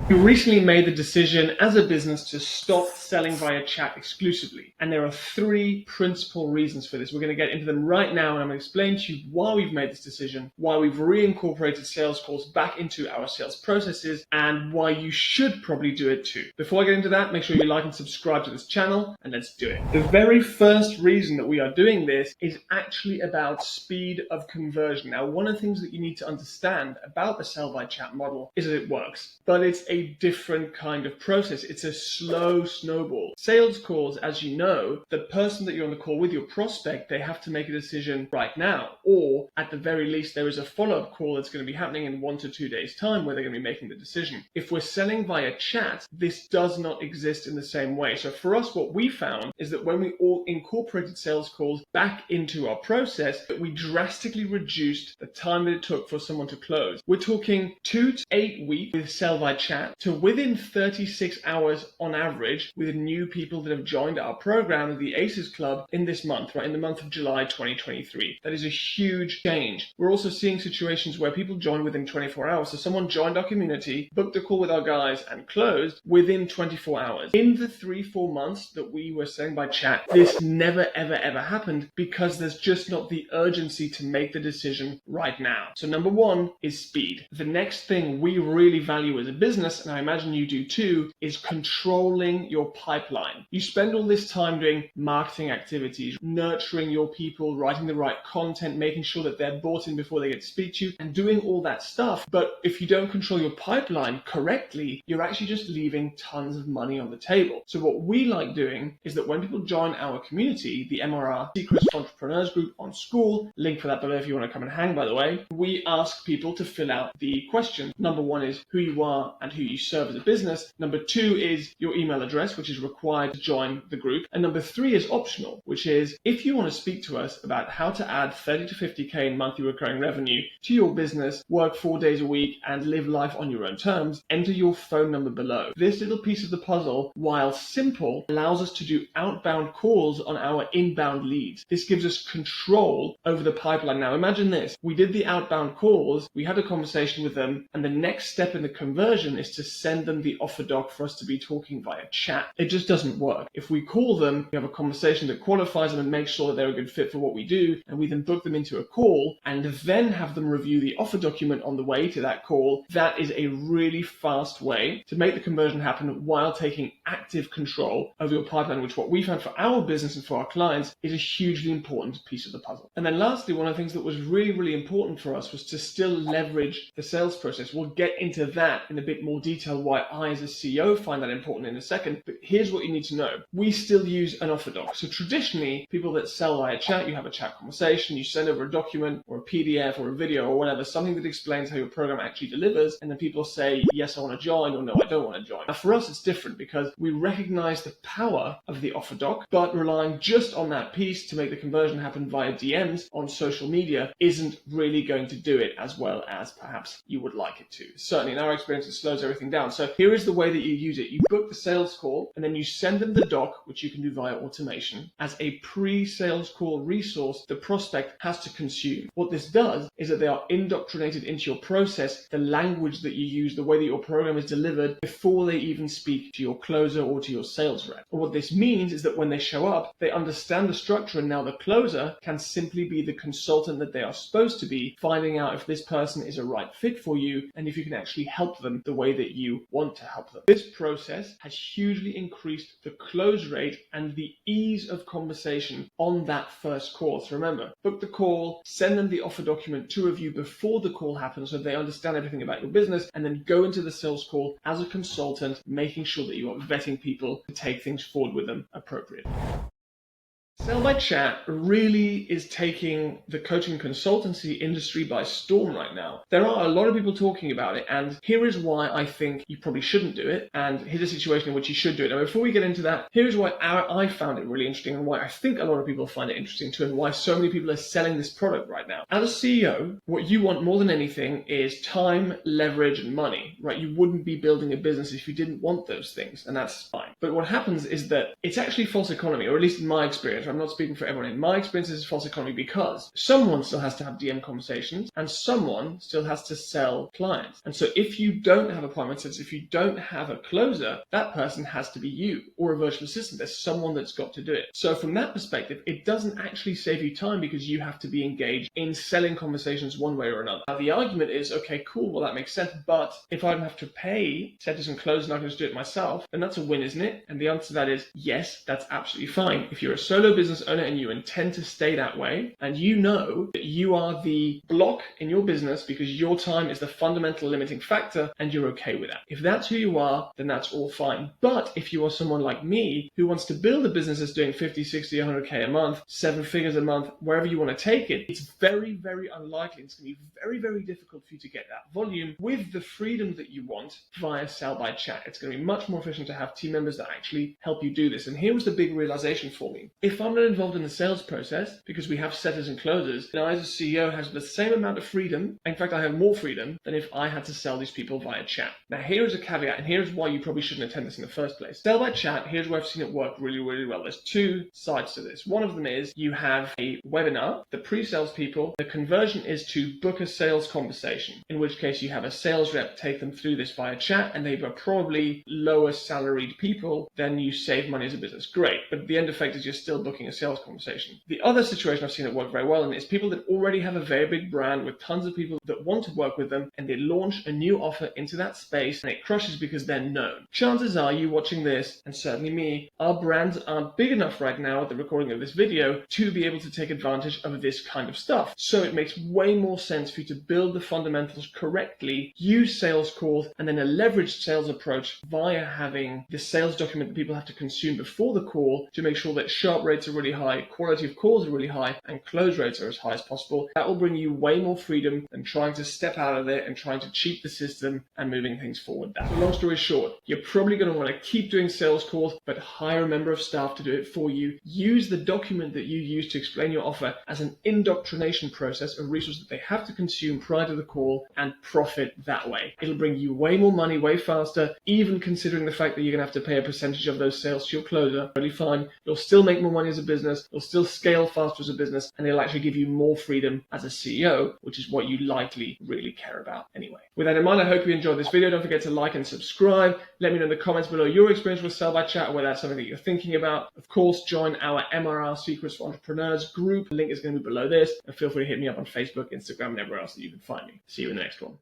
We recently made the decision as a business to stop selling via chat exclusively. And there are three principal reasons for this. We're going to get into them right now, and I'm going to explain to you why we've made this decision, why we've reincorporated sales calls back into our sales processes, and why you should probably do it too. Before I get into that, make sure you like and subscribe to this channel, and let's do it. The very first reason that we are doing this is actually about speed of conversion. Now, one of the things that you need to understand about the sell by chat model is that it works, but it's a different kind of process. It's a slow snowball. Sales calls, as you know, the person that you're on the call with, your prospect, they have to make a decision right now, or at the very least, there is a follow-up call that's going to be happening in 1 to 2 days' time where they're going to be making the decision. If we're selling via chat, this does not exist in the same way. So for us, what we found is that when we all incorporated sales calls back into our process, that we drastically reduced the time that it took for someone to close. We're talking 2 to 8 weeks with sell via chat to within 36 hours on average with new people that have joined our program, the ACES Club, in this month, right, in the month of July 2023. That is a huge change. We're also seeing situations where people join within 24 hours. So someone joined our community, booked a call with our guys, and closed within 24 hours. In the 3-4 months that we were selling by chat, this never, ever happened because there's just not the urgency to make the decision right now. So number one is speed. The next thing we really value as a business, and I imagine you do too, is controlling your pipeline. You spend all this time doing marketing activities, nurturing your people, writing the right content, making sure that they're bought in before they get to speak to you, and doing all that stuff. But if you don't control your pipeline correctly, you're actually just leaving tons of money on the table. So what we like doing is that when people join our community, the MRR Secrets Entrepreneurs Group on School, link for that below if you want to come and hang, by the way, we ask people to fill out the questions. Number one is who you are and who you serve as a business. Number two is your email address, which is required to join the group. And number three is optional, which is if you want to speak to us about how to add 30 to 50K in monthly recurring revenue to your business, work 4 days a week, and live life on your own terms, enter your phone number below. This little piece of the puzzle, while simple, allows us to do outbound calls on our inbound leads. This gives us control over the pipeline. Now imagine this. We did the outbound calls, we had a conversation with them, and the next step in the conversion is to send them the offer doc for us to be talking via chat. It just doesn't work. If we call them, we have a conversation that qualifies them and makes sure that they're a good fit for what we do, and we then book them into a call and then have them review the offer document on the way to that call. That is a really fast way to make the conversion happen while taking active control over your pipeline, which what we found for our business and for our clients is a hugely important piece of the puzzle. And then lastly, one of the things that was really important for us was to still leverage the sales process. We'll get into that in a bit more detail, why I as a CEO find that important in a second. But here's what you need to know. We still use an offer doc. So traditionally, people that sell via chat, you have a chat conversation, you send over a document or a PDF or a video or whatever, something that explains how your program actually delivers, and then people say, yes, I want to join, or no, I don't want to join. Now for us, it's different because we recognize the power of the offer doc, but relying just on that piece to make the conversion happen via DMs on social media isn't really going to do it as well as perhaps you would like it to. Certainly in our experience, it slows everything down. So here is the way that you use it. You book the sales call and then you send them the doc, which you can do via automation, as a pre-sales call resource the prospect has to consume. What this does is that they are indoctrinated into your process, the language that you use, the way that your program is delivered before they even speak to your closer or to your sales rep. And what this means is that when they show up, they understand the structure, and now the closer can simply be the consultant that they are supposed to be, finding out if this person is a right fit for you and if you can actually help them the way that you want to help them. This process has hugely increased the close rate and the ease of conversation on that first call. So remember, book the call, send them the offer document to review before the call happens so they understand everything about your business, and then go into the sales call as a consultant, making sure that you are vetting people to take things forward with them appropriately. Sell by Chat really is taking the coaching consultancy industry by storm right now. There are a lot of people talking about it, and here is why I think you probably shouldn't do it, and here's a situation in which you should do it. Now, before we get into that, here's why I found it really interesting and why I think a lot of people find it interesting too, and why so many people are selling this product right now. As a CEO, what you want more than anything is time, leverage, and money, right? You wouldn't be building a business if you didn't want those things, and that's fine. But what happens is that it's actually false economy, or at least in my experience, I'm not speaking for everyone. In my experience, this is false economy because someone still has to have DM conversations and someone still has to sell clients. And so if you don't have appointment sets, if you don't have a closer, that person has to be you or a virtual assistant. There's someone that's got to do it. So from that perspective, it doesn't actually save you time because you have to be engaged in selling conversations one way or another. Now, the argument is, okay, cool, well, that makes sense. But if I don't have to pay setters and closers and I can just do it myself, then that's a win, isn't it? And the answer to that is yes, that's absolutely fine. If you're a solo business owner and you intend to stay that way, and you know that you are the block in your business because your time is the fundamental limiting factor and you're okay with that. If that's who you are, then that's all fine. But if you are someone like me who wants to build a business that's doing 50, 60, 100K a month, 7 figures a month, wherever you want to take it, it's very, very unlikely. It's going to be very, very difficult for you to get that volume with the freedom that you want via sell by chat. It's going to be much more efficient to have team members that actually help you do this. And here was the big realization for me. If I'm not involved in the sales process because we have setters and closers, then I as a CEO have the same amount of freedom. In fact, I have more freedom than if I had to sell these people via chat. Now, here is a caveat, and here's why you probably shouldn't attend this in the first place. Sell by chat, here's where I've seen it work really, really well. There's two sides to this. One of them is you have a webinar, the pre-sales people, the conversion is to book a sales conversation, in which case you have a sales rep take them through this via chat, and they are probably lower salaried people, then you save money as a business. Great, but the end effect is you're still booking a sales conversation. The other situation I've seen it work very well in is people that already have a very big brand with tons of people that want to work with them, and they launch a new offer into that space and it crushes because they're known. Chances are you watching this, and certainly me, our brands aren't big enough right now at the recording of this video to be able to take advantage of this kind of stuff. So it makes way more sense for you to build the fundamentals correctly, use sales calls, and then a leveraged sales approach via having the sales document that people have to consume before the call to make sure that sharp rates are really high, quality of calls are really high, and close rates are as high as possible. That will bring you way more freedom than trying to step out of it and trying to cheat the system and moving things forward. So long story short, you're probably going to want to keep doing sales calls, but hire a member of staff to do it for you. Use the document that you use to explain your offer as an indoctrination process, a resource that they have to consume prior to the call, and profit that way. It'll bring you way more money, way faster, even considering the fact that you're going to have to pay a percentage of those sales to your closer. Really fine. You'll still make more money as a business, you'll still scale faster as a business, and it'll actually give you more freedom as a CEO, which is what you likely really care about anyway. With that in mind, I hope you enjoyed this video. Don't forget to like and subscribe. Let me know in the comments below your experience with Sell by Chat, or whether that's something that you're thinking about. Of course, join our MRR Secrets for Entrepreneurs group. The link is going to be below this, and feel free to hit me up on Facebook, Instagram, and everywhere else that you can find me. See you in the next one.